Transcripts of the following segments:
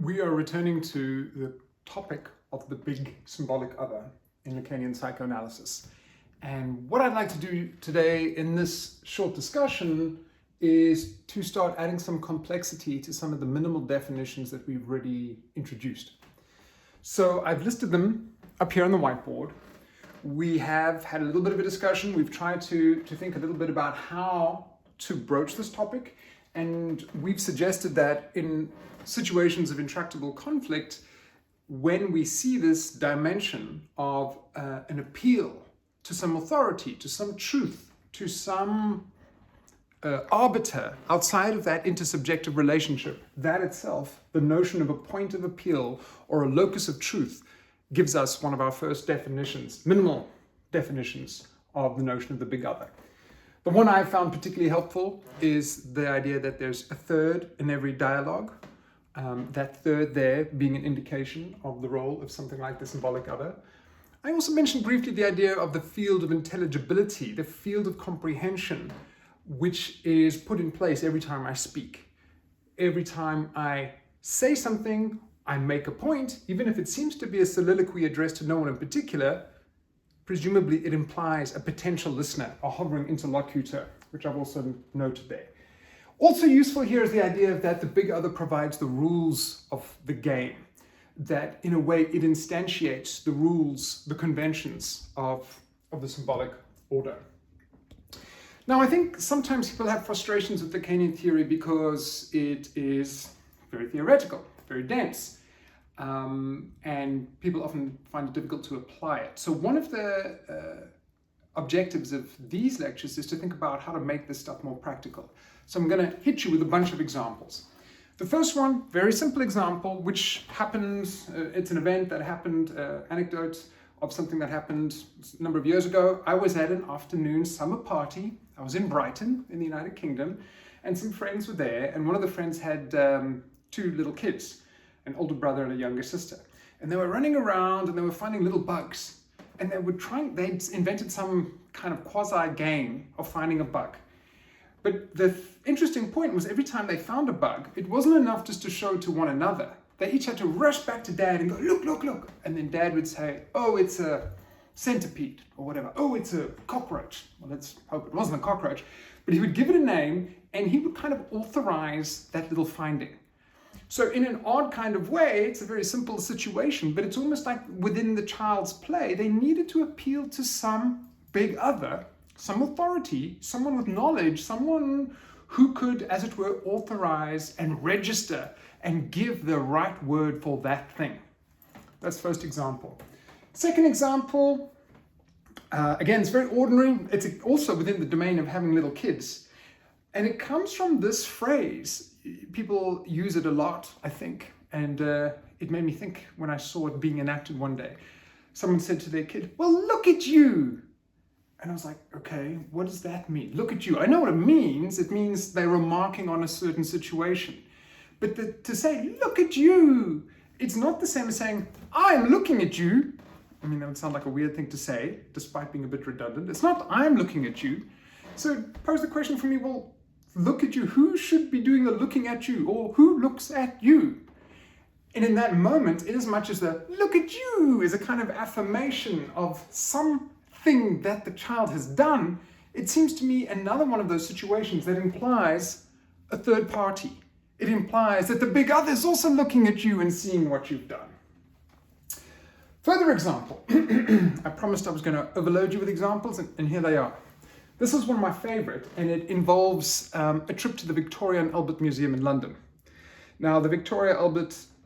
We are returning to the topic of the big symbolic other in Lacanian psychoanalysis. And what I'd like to do today in this short discussion is to start adding some complexity to some of the minimal definitions that we've already introduced. So I've listed them up here on the whiteboard. We have had a little bit of a discussion. We've tried to think a little bit about how to broach this topic. And we've suggested that in situations of intractable conflict, when we see this dimension of an appeal to some authority, to some truth, to some arbiter outside of that intersubjective relationship, that itself, the notion of a point of appeal or a locus of truth, gives us one of our first definitions, minimal definitions of the notion of the big other. The one I found particularly helpful is the idea that there's a third in every dialogue, that third there being an indication of the role of something like the symbolic other. I also mentioned briefly the idea of the field of intelligibility, the field of comprehension, which is put in place every time I speak. Every time I say something, I make a point, even if it seems to be a soliloquy addressed to no one in particular, presumably it implies a potential listener, a hovering interlocutor, which I've also noted there. Also useful here is the idea that the big other provides the rules of the game, that in a way it instantiates the rules, the conventions of the symbolic order. Now, I think sometimes people have frustrations with Lacanian theory because it is very theoretical, very dense. And people often find it difficult to apply it. So one of the objectives of these lectures is to think about how to make this stuff more practical. So I'm going to hit you with a bunch of examples. The first one, very simple example, which happens, it's an event that happened, anecdote of something that happened a number of years ago. I was at an afternoon summer party. I was in Brighton in the United Kingdom, and some friends were there, and one of the friends had two little kids, an older brother and a younger sister. And they were running around and they were finding little bugs. And they'd invented some kind of quasi game of finding a bug. But the interesting point was every time they found a bug, it wasn't enough just to show to one another. They each had to rush back to Dad and go, look, look, look. And then Dad would say, oh, it's a centipede or whatever. Oh, it's a cockroach. Well, let's hope it wasn't a cockroach. But he would give it a name and he would kind of authorize that little finding. So in an odd kind of way, it's a very simple situation, but it's almost like within the child's play, they needed to appeal to some big other, some authority, someone with knowledge, someone who could, as it were, authorize and register and give the right word for that thing. That's first example. Second example, again, it's very ordinary. It's also within the domain of having little kids. And it comes from this phrase. People use it a lot, I think, and it made me think when I saw it being enacted one day. Someone said to their kid, well, look at you. And I was like, okay, what does that mean? Look at you. I know what it means. It means they're remarking on a certain situation. But to say, look at you, it's not the same as saying, I'm looking at you. I mean, that would sound like a weird thing to say, despite being a bit redundant. It's not, I'm looking at you. So pose the question for me, well, look at you. Who should be doing the looking at you, or who looks at you? And in that moment, inasmuch as the look at you is a kind of affirmation of something that the child has done, it seems to me another one of those situations that implies a third party. It implies that the big other is also looking at you and seeing what you've done. Further example. I promised I was going to overload you with examples, and here they are. This is one of my favorite, and it involves a trip to the Victoria and Albert Museum in London. Now, the Victoria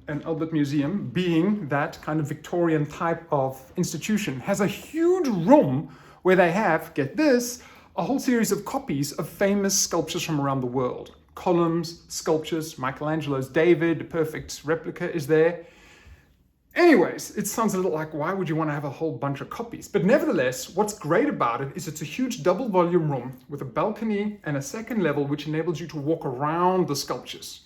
and Albert Museum, being that kind of Victorian type of institution, has a huge room where they have, get this, a whole series of copies of famous sculptures from around the world. Columns, sculptures, Michelangelo's David, a perfect replica is there. Anyways, it sounds a little like, why would you want to have a whole bunch of copies? But nevertheless, what's great about it is it's a huge double volume room with a balcony and a second level, which enables you to walk around the sculptures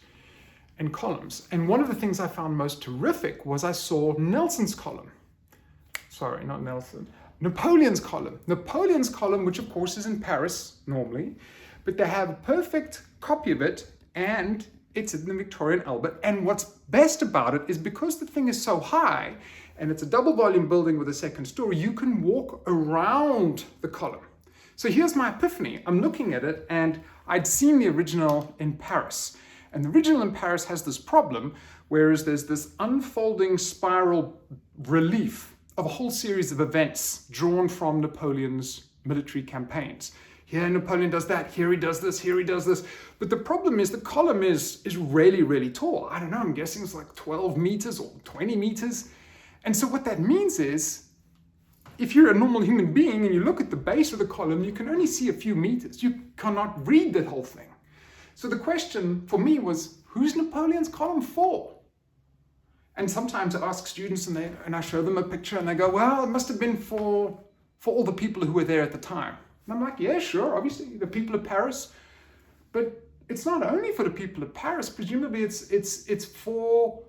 and columns. And one of the things I found most terrific was I saw Nelson's column. Sorry, not Nelson. Napoleon's column. Napoleon's column, which of course is in Paris normally, but they have a perfect copy of it, and it's in the Victorian Albert. And what's best about it is because the thing is so high, and it's a double volume building with a second story, you can walk around the column. So here's my epiphany. I'm looking at it, and I'd seen the original in Paris. And the original in Paris has this problem, whereas there's this unfolding spiral relief of a whole series of events drawn from Napoleon's military campaigns. Here Napoleon does that, here he does this, here he does this. But the problem is the column is really, really tall. I don't know, I'm guessing it's like 12 meters or 20 meters. And so what that means is, if you're a normal human being and you look at the base of the column, you can only see a few meters. You cannot read the whole thing. So the question for me was, who's Napoleon's column for? And sometimes I ask students and I show them a picture and they go, well, it must have been for all the people who were there at the time. And I'm like, yeah, sure, obviously, the people of Paris. But it's not only for the people of Paris. Presumably it's for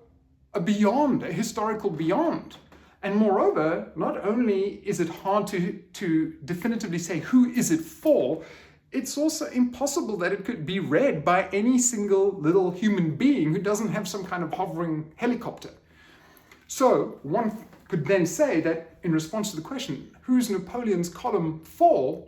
a beyond, a historical beyond. And moreover, not only is it hard to definitively say who is it for, it's also impossible that it could be read by any single little human being who doesn't have some kind of hovering helicopter. So one could then say that in response to the question, who's Napoleon's column for?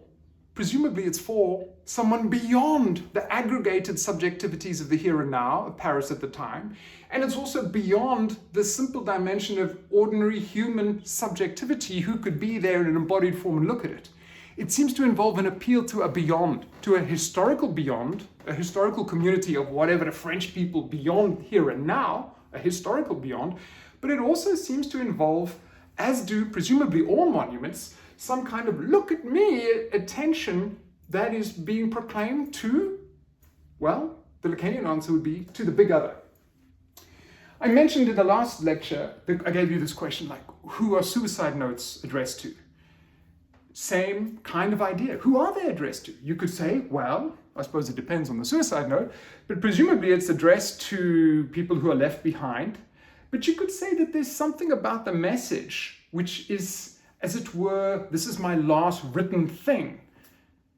Presumably it's for someone beyond the aggregated subjectivities of the here and now of Paris at the time. And it's also beyond the simple dimension of ordinary human subjectivity who could be there in an embodied form and look at it. It seems to involve an appeal to a beyond, to a historical community of whatever the French people beyond here and now, a historical beyond. But it also seems to involve, as do presumably all monuments, some kind of look at me attention that is being proclaimed to, well, the Lacanian answer would be to the big other. I mentioned in the last lecture that I gave you this question, like, who are suicide notes addressed to? Same kind of idea. Who are they addressed to? You could say, well, I suppose it depends on the suicide note, but presumably it's addressed to people who are left behind. But you could say that there's something about the message which is, as it were, this is my last written thing.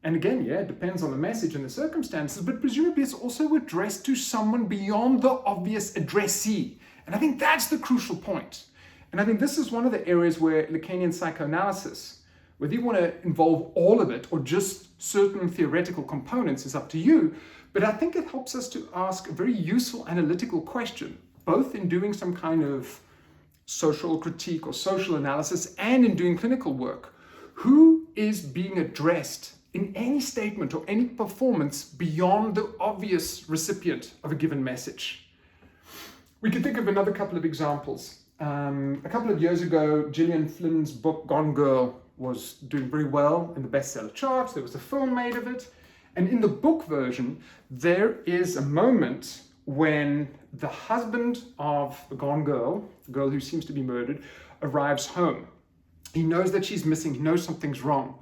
And again, yeah, it depends on the message and the circumstances, but presumably it's also addressed to someone beyond the obvious addressee. And I think that's the crucial point. And I think this is one of the areas where Lacanian psychoanalysis, whether you want to involve all of it or just certain theoretical components is up to you, but I think it helps us to ask a very useful analytical question, both in doing some kind of social critique or social analysis and in doing clinical work. Who is being addressed in any statement or any performance beyond the obvious recipient of a given message? We can think of another couple of examples. A couple of years ago, Gillian Flynn's book Gone Girl was doing very well in the bestseller charts. There was a film made of it. And in the book version, there is a moment when the husband of the gone girl, the girl who seems to be murdered, arrives home. He knows that she's missing. He knows something's wrong.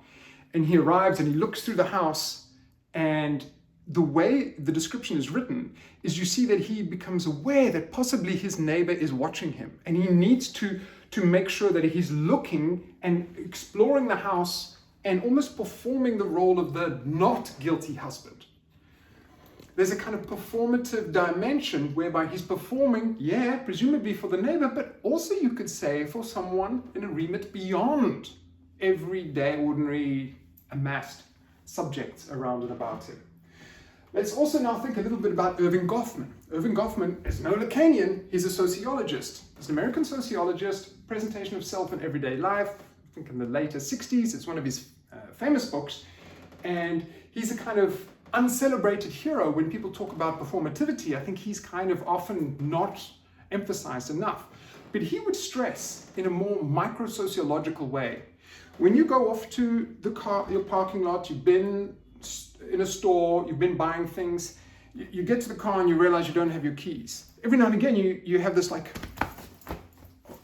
And he arrives and he looks through the house, and the way the description is written is you see that he becomes aware that possibly his neighbor is watching him, and he needs to make sure that he's looking and exploring the house and almost performing the role of the not guilty husband. There's a kind of performative dimension whereby he's performing, yeah, presumably for the neighbor, but also you could say for someone in a remit beyond everyday, ordinary, amassed subjects around and about him. Let's also now think a little bit about Erving Goffman. Erving Goffman is no Lacanian, he's a sociologist. He's an American sociologist, presentation of self in everyday life, I think in the later 60s. It's one of his famous books. And he's a kind of uncelebrated hero when people talk about performativity. I think he's kind of often not emphasized enough. But he would stress in a more micro-sociological way. When you go off to your parking lot, you've been in a store, you've been buying things, you get to the car and you realize you don't have your keys. Every now and again you have this like,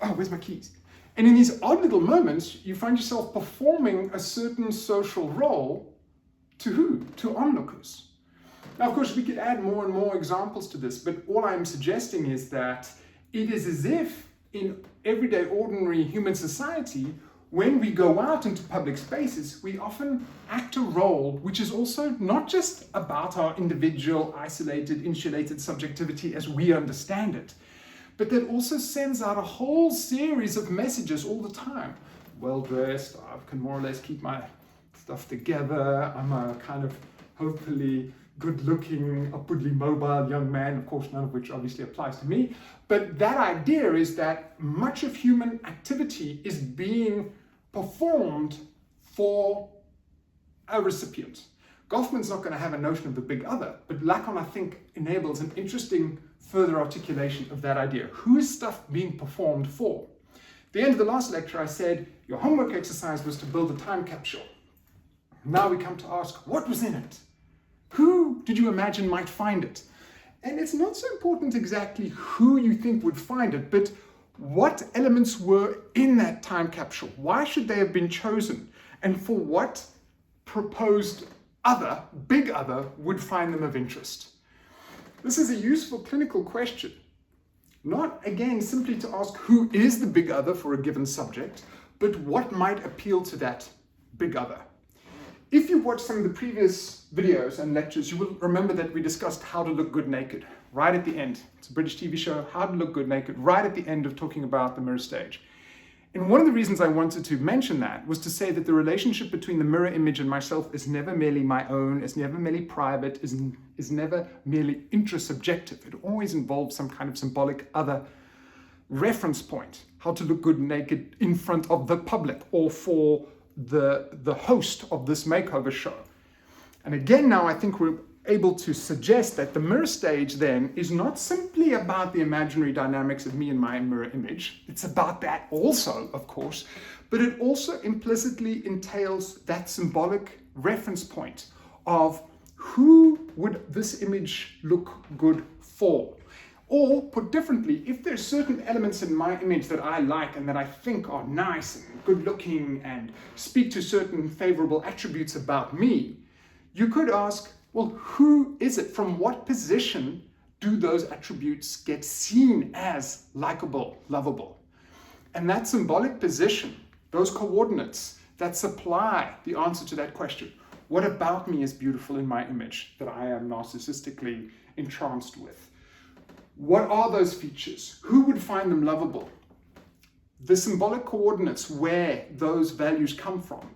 oh, where's my keys? And in these odd little moments, you find yourself performing a certain social role to who? To onlookers. Now, of course, we could add more and more examples to this, but all I'm suggesting is that it is as if in everyday, ordinary human society, when we go out into public spaces, we often act a role which is also not just about our individual, isolated, insulated subjectivity as we understand it, but that also sends out a whole series of messages all the time. Well-dressed, I can more or less keep my stuff together, I'm a kind of hopefully good-looking, upwardly mobile young man, of course none of which obviously applies to me, but that idea is that much of human activity is being performed for a recipient. Goffman's not going to have a notion of the big other, but Lacan, I think, enables an interesting further articulation of that idea. Who is stuff being performed for? At the end of the last lecture, I said your homework exercise was to build a time capsule. Now we come to ask, what was in it? Who did you imagine might find it? And it's not so important exactly who you think would find it, but what elements were in that time capsule? Why should they have been chosen? And for what proposed other, big other, would find them of interest? This is a useful clinical question. Not, again, simply to ask who is the big other for a given subject, but what might appeal to that big other. If you watched some of the previous videos and lectures, you will remember that we discussed how to look good naked right at the end. It's a British TV show, How to Look Good Naked, right at the end of talking about the mirror stage. And one of the reasons I wanted to mention that was to say that the relationship between the mirror image and myself is never merely my own, is never merely private, is never merely intrasubjective. It always involves some kind of symbolic other reference point, how to look good naked in front of the public or for the host of this makeover show. And again, now I think we're able to suggest that the mirror stage then is not simply about the imaginary dynamics of me and my mirror image. It's about that also, of course, but it also implicitly entails that symbolic reference point of who would this image look good for? Or, put differently, if there's certain elements in my image that I like and that I think are nice and good looking and speak to certain favorable attributes about me, you could ask, well, who is it? From what position do those attributes get seen as likable, lovable? And that symbolic position, those coordinates that supply the answer to that question, what about me is beautiful in my image that I am narcissistically entranced with? What are those features? Who would find them lovable? The symbolic coordinates where those values come from,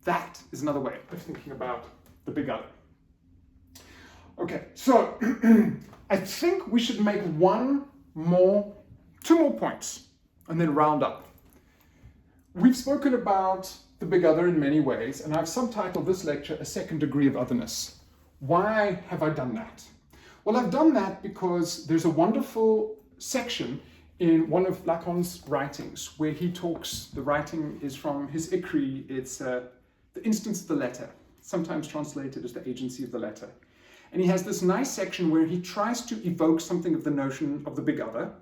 that is another way of thinking about the big other. Okay, so I think we should make two more points and then round up. We've spoken about the big other in many ways, and I've subtitled this lecture A Second Degree of Otherness. Why have I done that? Well, I've done that because there's a wonderful section in one of Lacan's writings where he talks, the writing is from his Icri, it's the instance of the letter, sometimes translated as the agency of the letter. And he has this nice section where he tries to evoke something of the notion of the big other.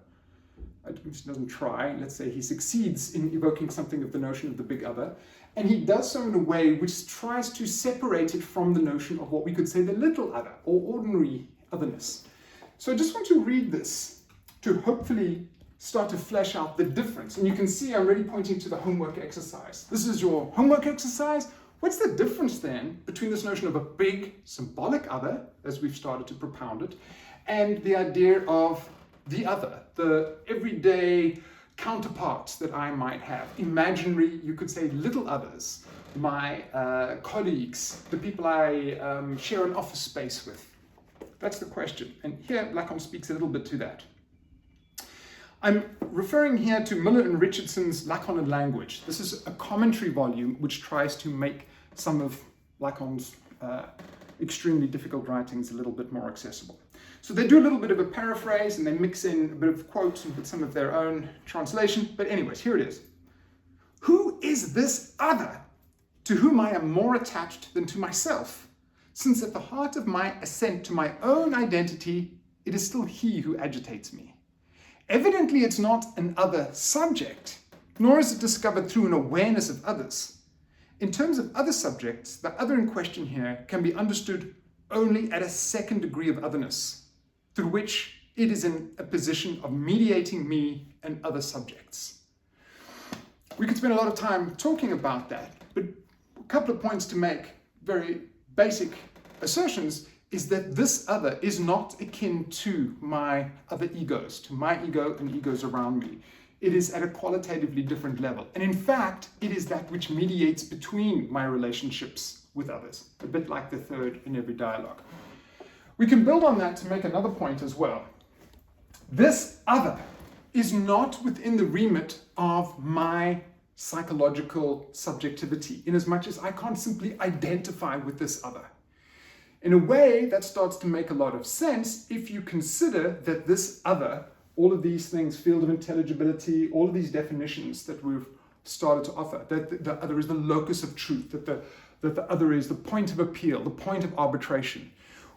He doesn't try, let's say he succeeds in evoking something of the notion of the big other. And he does so in a way which tries to separate it from the notion of what we could say the little other or ordinary otherness. So I just want to read this to hopefully start to flesh out the difference. And you can see I'm really pointing to the homework exercise. This is your homework exercise. What's the difference then between this notion of a big symbolic other, as we've started to propound it, and the idea of the other, the everyday counterparts that I might have, imaginary, you could say little others, my colleagues, the people I share an office space with? That's the question. And here Lacan speaks a little bit to that. I'm referring here to Muller and Richardson's Lacan and Language. This is a commentary volume which tries to make some of Lacan's extremely difficult writings a little bit more accessible. So they do a little bit of a paraphrase and they mix in a bit of quotes and put some of their own translation. But anyways, here it is. Who is this other to whom I am more attached than to myself? Since at the heart of my assent to my own identity, it is still he who agitates me. Evidently, it's not an other subject, nor is it discovered through an awareness of others. In terms of other subjects, the other in question here can be understood only at a second degree of otherness, through which it is in a position of mediating me and other subjects. We could spend a lot of time talking about that, but a couple of points to make, very basic assertions, is that this other is not akin to my other egos, to my ego and egos around me. It is at a qualitatively different level. And in fact, it is that which mediates between my relationships with others, a bit like the third in every dialogue. We can build on that to make another point as well. This other is not within the remit of my psychological subjectivity, in as much as I can't simply identify with this other. In a way, that starts to make a lot of sense if you consider that this other, all of these things, field of intelligibility, all of these definitions that we've started to offer, that the other is the locus of truth, that the other is the point of appeal, the point of arbitration.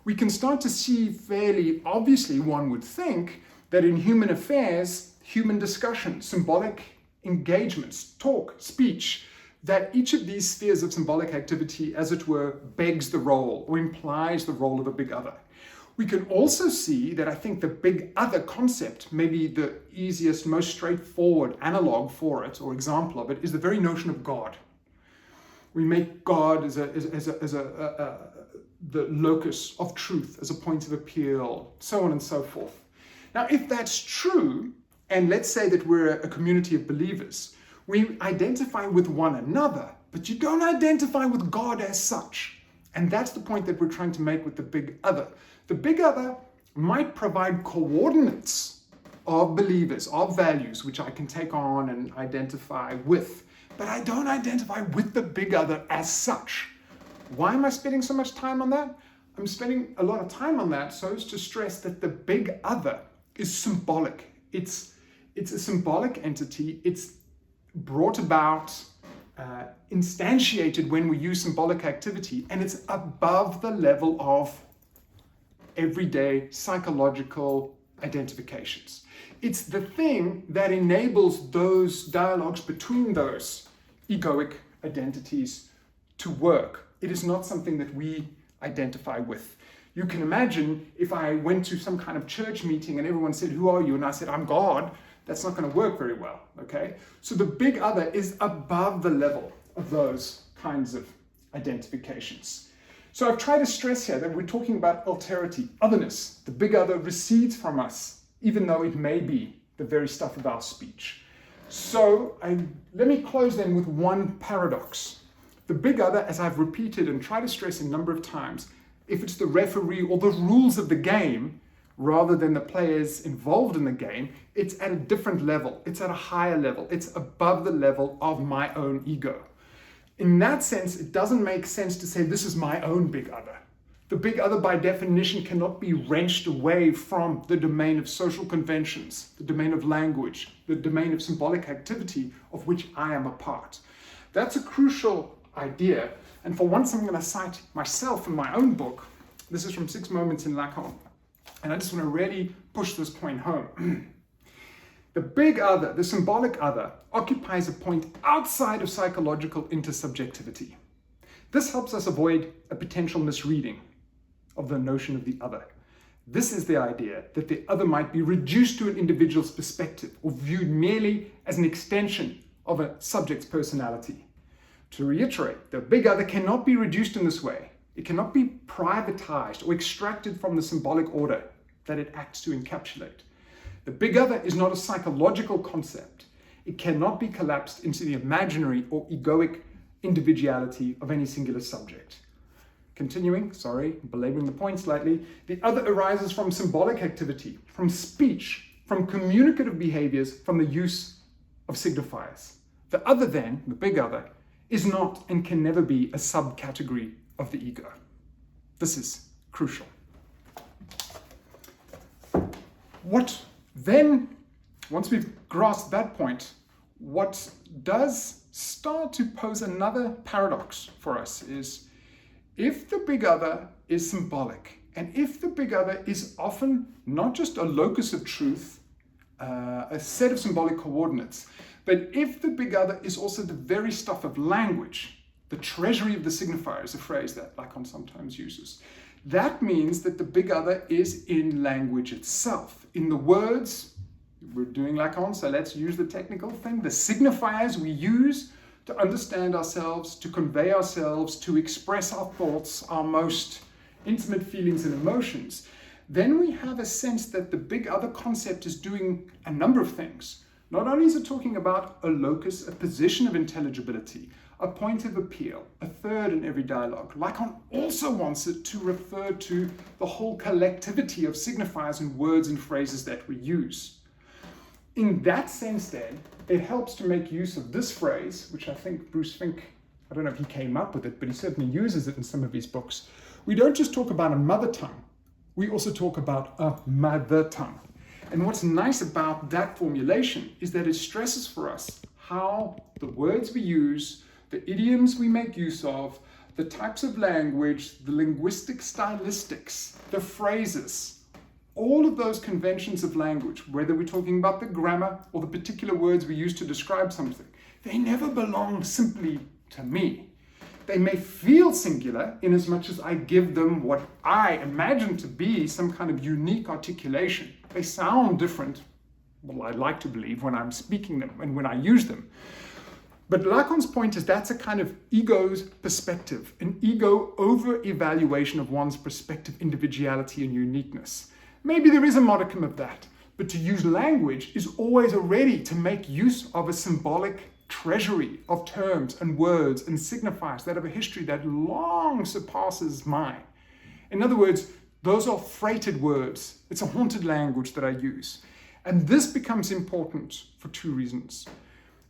We can start to see fairly obviously, one would think, that in human affairs, human discussion, symbolic engagements, talk, speech, that each of these spheres of symbolic activity, as it were, begs the role or implies the role of a big other. We can also see that I think the big other concept, maybe the easiest, most straightforward analog for it or example of it, is the very notion of God. We make God as the locus of truth, as a point of appeal, so on and so forth. Now, if that's true, and let's say that we're a community of believers, we identify with one another, but you don't identify with God as such. And that's the point that we're trying to make with the big other. The big other might provide coordinates of believers, of values, which I can take on and identify with, but I don't identify with the big other as such. Why am I spending so much time on that? I'm spending a lot of time on that so as to stress that the big other is symbolic. It's a symbolic entity. It's brought about, instantiated when we use symbolic activity, and it's above the level of everyday psychological identifications. It's the thing that enables those dialogues between those egoic identities to work. It is not something that we identify with. You can imagine if I went to some kind of church meeting and everyone said, "Who are you?" and I said, "I'm God," that's not going to work very well, okay? So the big other is above the level of those kinds of identifications. So I've tried to stress here that we're talking about alterity, otherness. The big other recedes from us, even though it may be the very stuff of our speech. So let me close then with one paradox. The big other, as I've repeated and tried to stress a number of times, if it's the referee or the rules of the game, rather than the players involved in the game, it's at a different level. It's at a higher level. It's above the level of my own ego. In that sense, it doesn't make sense to say this is my own big other. The big other, by definition, cannot be wrenched away from the domain of social conventions, the domain of language, the domain of symbolic activity of which I am a part. That's a crucial idea. And for once, I'm going to cite myself in my own book. This is from 6 Moments in Lacan. And I just want to really push this point home. The big other, the symbolic other, occupies a point outside of psychological intersubjectivity. This helps us avoid a potential misreading of the notion of the other. This is the idea that the other might be reduced to an individual's perspective or viewed merely as an extension of a subject's personality. To reiterate, the big other cannot be reduced in this way. It cannot be privatized or extracted from the symbolic order that it acts to encapsulate. The big other is not a psychological concept. It cannot be collapsed into the imaginary or egoic individuality of any singular subject. Continuing, belaboring the point slightly, the other arises from symbolic activity, from speech, from communicative behaviors, from the use of signifiers. The other then, the big other, is not and can never be a subcategory of the ego. This is crucial. What then, once we've grasped that point, what does start to pose another paradox for us is, if the big other is symbolic, and if the big other is often not just a locus of truth, a set of symbolic coordinates, but if the big other is also the very stuff of language, the treasury of the signifier is a phrase that Lacan sometimes uses, that means that the big other is in language itself, in the words We're doing Lacan, so let's use the technical thing. The signifiers we use to understand ourselves, to convey ourselves, to express our thoughts, our most intimate feelings and emotions. Then we have a sense that the big other concept is doing a number of things. Not only is it talking about a locus, a position of intelligibility, a point of appeal, a third in every dialogue. Lacan also wants it to refer to the whole collectivity of signifiers and words and phrases that we use. In that sense then, it helps to make use of this phrase, which I think Bruce Fink, I don't know if he came up with it, but he certainly uses it in some of his books. We don't just talk about a mother tongue, we also talk about a mother tongue. And what's nice about that formulation is that it stresses for us how the words we use, the idioms we make use of, the types of language, the linguistic stylistics, the phrases, all of those conventions of language, whether we're talking about the grammar or the particular words we use to describe something, they never belong simply to me. They may feel singular in as much as I give them what I imagine to be some kind of unique articulation. They sound different, well, I like to believe, when I'm speaking them and when I use them. But Lacan's point is that's a kind of ego's perspective, an ego over-evaluation of one's perspective, individuality and uniqueness. Maybe there is a modicum of that, but to use language is always ready to make use of a symbolic treasury of terms and words and signifiers that have a history that long surpasses mine. In other words, those are freighted words. It's a haunted language that I use. And this becomes important for two reasons.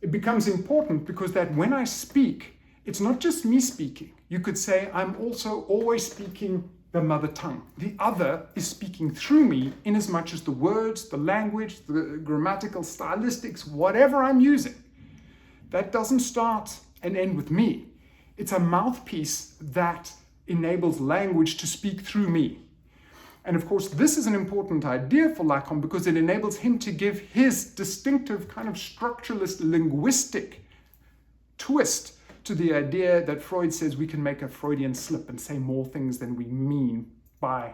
It becomes important because that when I speak, it's not just me speaking. You could say I'm also always speaking the mother tongue. The other is speaking through me in as much as the words, the language, the grammatical stylistics, whatever I'm using. That doesn't start and end with me. It's a mouthpiece that enables language to speak through me. And of course, this is an important idea for Lacan because it enables him to give his distinctive kind of structuralist linguistic twist to the idea that Freud says we can make a Freudian slip and say more things than we mean by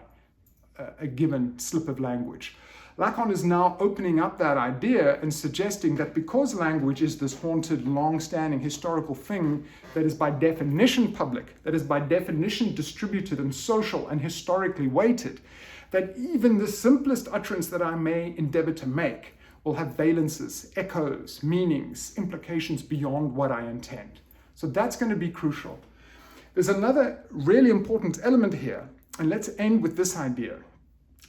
a given slip of language. Lacan is now opening up that idea and suggesting that because language is this haunted, long-standing historical thing that is by definition public, that is by definition distributed and social and historically weighted, that even the simplest utterance that I may endeavor to make will have valences, echoes, meanings, implications beyond what I intend. So that's going to be crucial. There's another really important element here, and let's end with this idea.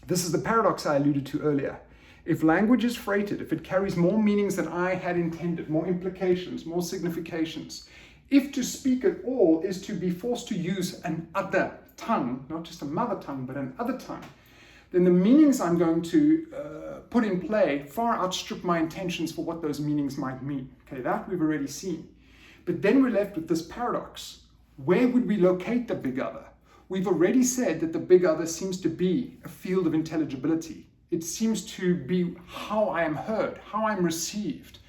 This is the paradox I alluded to earlier. If language is freighted, if it carries more meanings than I had intended, more implications, more significations, if to speak at all is to be forced to use an other tongue, not just a mother tongue, but an other tongue, then the meanings I'm going to put in play far outstrip my intentions for what those meanings might mean. Okay, that we've already seen. But then we're left with this paradox. Where would we locate the big other? We've already said that the big other seems to be a field of intelligibility. It seems to be how I am heard, how I'm received.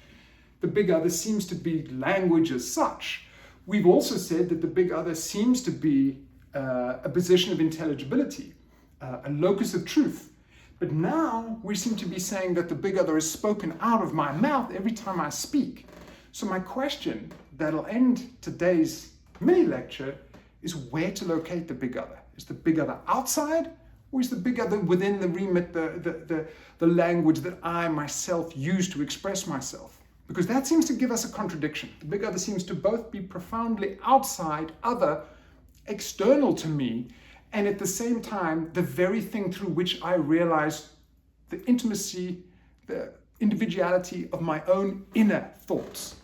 The big other seems to be language as such. We've also said that the big other seems to be a position of intelligibility, a locus of truth. But now we seem to be saying that the big other is spoken out of my mouth every time I speak. So my question that'll end today's mini lecture is where to locate the big other. Is the big other outside, or is the big other within the remit, the language that I myself use to express myself? Because that seems to give us a contradiction. The big other seems to both be profoundly outside, other, external to me, and at the same time, the very thing through which I realize the intimacy, the individuality of my own inner thoughts.